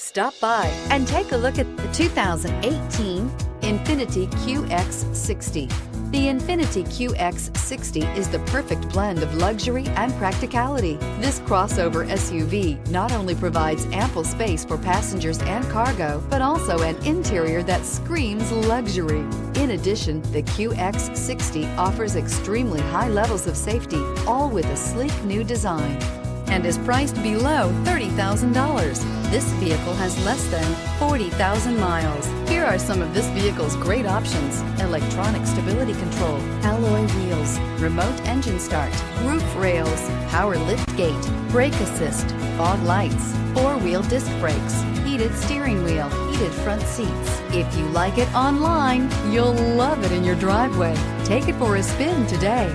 Stop by and take a look at the 2018 Infiniti Qx60. The Infiniti Qx60 is the perfect blend of luxury and practicality. This crossover SUV not only provides ample space for passengers and cargo, but also an interior that screams luxury. In addition, the Qx60 offers extremely high levels of safety, all with a sleek new design, and is priced below $30,000. This vehicle has less than 40,000 miles. Here are some of this vehicle's great options: electronic stability control, alloy wheels, remote engine start, roof rails, power liftgate, brake assist, fog lights, four-wheel disc brakes, heated steering wheel, heated front seats. If you like it online, you'll love it in your driveway. Take it for a spin today.